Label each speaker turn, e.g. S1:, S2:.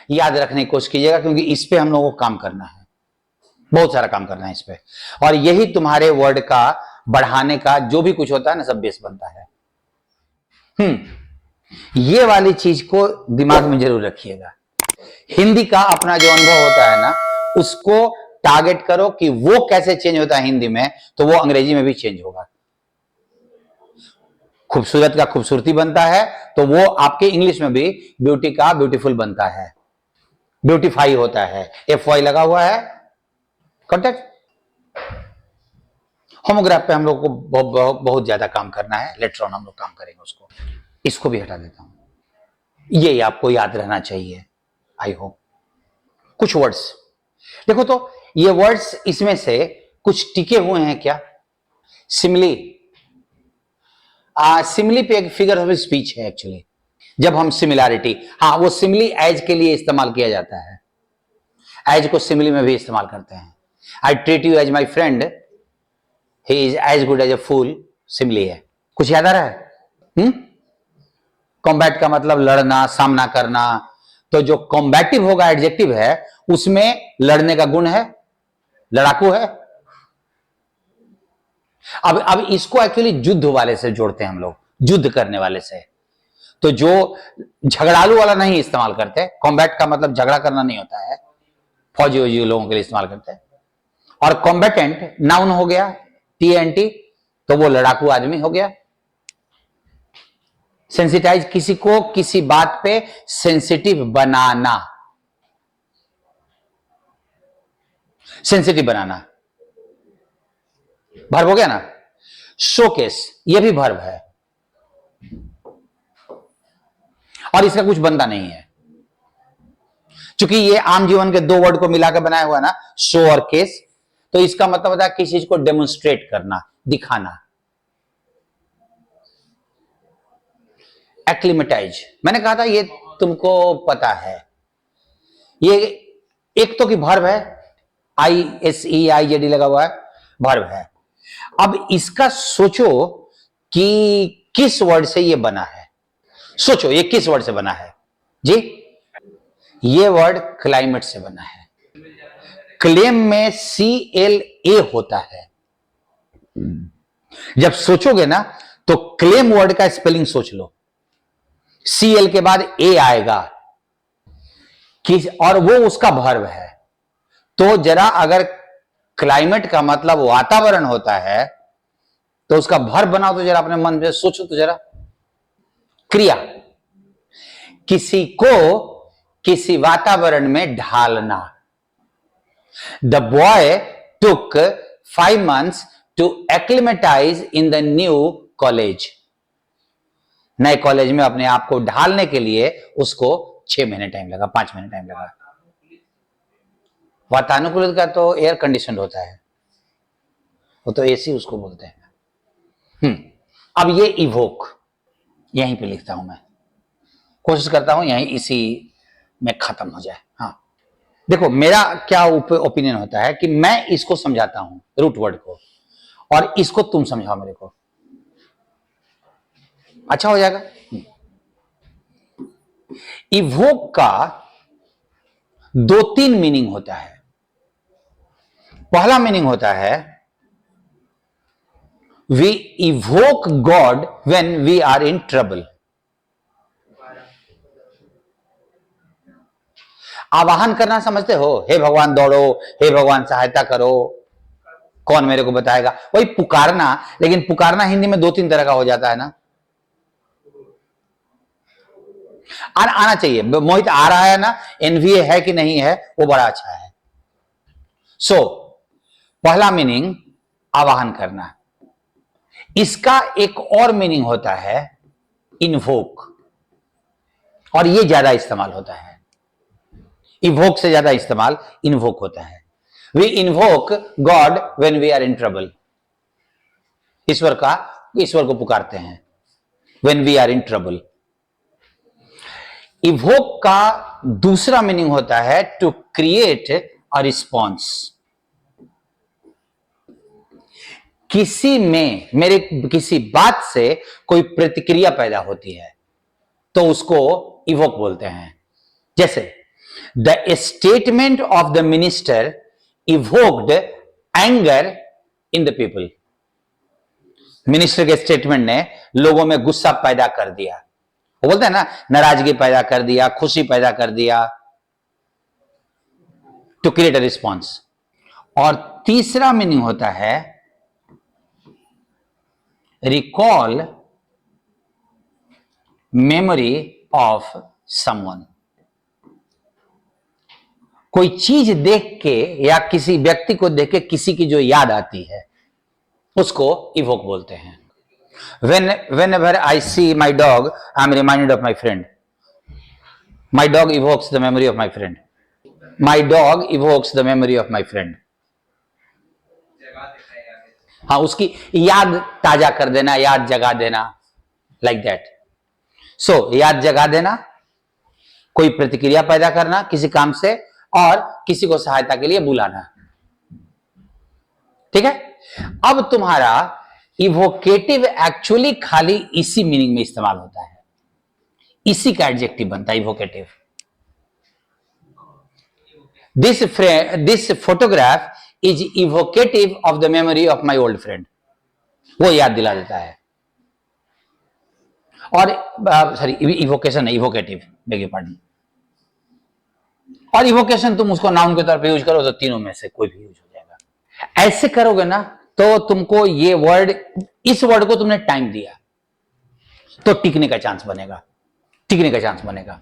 S1: याद रखने की कोशिश कीजिएगा, क्योंकि इस पे हम लोगों को काम करना है, बहुत सारा काम करना है इस पे। और यही तुम्हारे वर्ड का बढ़ाने का जो भी कुछ होता है ना, सब बेस बनता है। ये वाली चीज को दिमाग में जरूर रखिएगा। हिंदी का अपना जो अनुभव होता है ना, उसको टारगेट करो कि वो कैसे चेंज होता है हिंदी में, तो वो अंग्रेजी में भी चेंज होगा। खूबसूरत का खूबसूरती बनता है, तो वो आपके इंग्लिश में भी ब्यूटी का ब्यूटीफुल बनता है, ब्यूटीफाई होता है, FY लगा हुआ है। कॉन्टेक्ट होमोग्राफ पे हम लोग को बहुत ज्यादा काम करना है, लेटर ऑन हम लोग काम करेंगे उसको। इसको भी हटा देता हूं, ये आपको याद रहना चाहिए। आई होप कुछ वर्ड्स देखो, तो ये वर्ड्स इसमें से कुछ टिके हुए हैं क्या? सिमिली, सिमिली पे एक फिगर ऑफ स्पीच है एक्चुअली। जब हम सिमिलैरिटी, हाँ वो सिमिली एज के लिए इस्तेमाल किया जाता है, एज को सिमिली में भी इस्तेमाल करते हैं। I treat you as my friend, he is as good as a fool, simile है। कुछ याद आ रहा है? कॉम्बैट का मतलब लड़ना, सामना करना, तो जो कॉम्बैटिव होगा एडजेक्टिव है, उसमें लड़ने का गुण है, लड़ाकू है। अब इसको एक्चुअली युद्ध वाले से जोड़ते हैं हम लोग, युद्ध करने वाले से। तो जो झगड़ालू वाला नहीं इस्तेमाल करते, कॉम्बैट का मतलब झगड़ा करना नहीं होता है, फौजी वौजी लोगों के लिए इस्तेमाल करते हैं। और कॉम्बैटेंट नाउन हो गया, TNT, तो वो लड़ाकू आदमी हो गया। सेंसिटाइज, किसी को किसी बात पे सेंसिटिव बनाना, सेंसिटिव बनाना वर्ब हो गया ना। शोकेस, ये भी वर्ब है, और इसका कुछ बनता नहीं है, क्योंकि ये आम जीवन के दो वर्ड को मिलाकर बनाया हुआ है ना, शो और केस। तो इसका मतलब होता है किसी चीज को डेमोन्स्ट्रेट करना, दिखाना। एक्लिमेटाइज, मैंने कहा था ये तुमको पता है, ये एक तो की वर्ब है, ISEIJD लगा हुआ है, वर्ब है। अब इसका सोचो कि किस वर्ड से ये बना है, सोचो ये किस वर्ड से बना है जी? ये वर्ड क्लाइमेट से बना है। क्लेम में CLA होता है। जब सोचोगे ना, तो क्लेम वर्ड का स्पेलिंग सोच लो, CL के बाद A आएगा, और वो उसका वर्ब है। तो जरा अगर क्लाइमेट का मतलब वातावरण होता है, तो उसका वर्ब बनाओ, तो जरा अपने मन में सोचो तो जरा। क्रिया, किसी को किसी वातावरण में ढालना। The boy took 5 months to acclimatise in the new college. नए कॉलेज में अपने आप को ढालने के लिए उसको 6 महीने टाइम लगा, 5 महीने टाइम लगा। वातानुकूलित का तो एयर कंडीशन होता है, वो तो AC उसको बोलते हैं। अब ये इवोक यहीं पे लिखता हूं मैं, कोशिश करता हूं यहीं इसी में खत्म हो जाए। हाँ देखो, मेरा क्या ओपिनियन होता है कि मैं इसको समझाता हूं रूट वर्ड को, और इसको तुम समझाओ मेरे को, अच्छा हो जाएगा। इवोक का 2-3 मीनिंग होता है। पहला मीनिंग होता है we evoke God when we are in trouble. आवाहन करना समझते हो, हे भगवान दौड़ो, हे भगवान सहायता करो, कौन मेरे को बताएगा, वही पुकारना। लेकिन पुकारना हिंदी में 2-3 तरह का हो जाता है ना। आना चाहिए, मोहित आ रहा है ना, NVA है कि नहीं है, वो बड़ा अच्छा है। सो पहला मीनिंग आवाहन करना। इसका एक और मीनिंग होता है इन्वोक, और ये ज्यादा इस्तेमाल होता है, इवोक से ज्यादा इस्तेमाल इन्वोक होता है। We invoke God when we are in trouble. ईश्वर को पुकारते हैं when we are in trouble. Evoke का दूसरा मीनिंग होता है टू क्रिएट अ रिस्पॉन्स। किसी में, मेरे किसी बात से कोई प्रतिक्रिया पैदा होती है, तो उसको इवोक बोलते हैं। जैसे the statement of the minister evoked anger in the people. Minister के स्टेटमेंट ने लोगों में गुस्सा पैदा कर दिया। वो बोलते हैं ना, नाराजगी पैदा कर दिया, खुशी पैदा कर दिया, टू क्रिएट अ रिस्पॉन्स। और तीसरा मीनिंग होता है रिकॉल मेमोरी ऑफ समवन। कोई चीज देख के या किसी व्यक्ति को देख के किसी की जो याद आती है उसको इवोक बोलते हैं। Whenever I see my dog, I am reminded of my friend. My dog evokes the memory of my friend. My dog evokes the memory of my friend. हाँ, उसकी याद ताजा कर देना, याद जगा देना, like that. So, याद जगा देना, कोई प्रतिक्रिया पैदा करना किसी काम से, और किसी को सहायता के लिए बुलाना। ठीक है। अब तुम्हारा इवोकेटिव एक्चुअली खाली इसी मीनिंग में इस्तेमाल होता है, इसी का एडजेक्टिव बनता है evocative. This photograph is evocative of the memory of my old friend. वो याद दिला देता है। और सॉरी, इवोकेशन है, इवोकेटिव, बेग पार्डन। और इवोकेशन तुम उसको नाउन के तौर पे यूज करो तो तीनों में से कोई भी यूज हो जाएगा। ऐसे करोगे ना तो तुमको ये वर्ड, इस वर्ड को तुमने टाइम दिया तो टिकने का चांस बनेगा, टिकने का चांस बनेगा।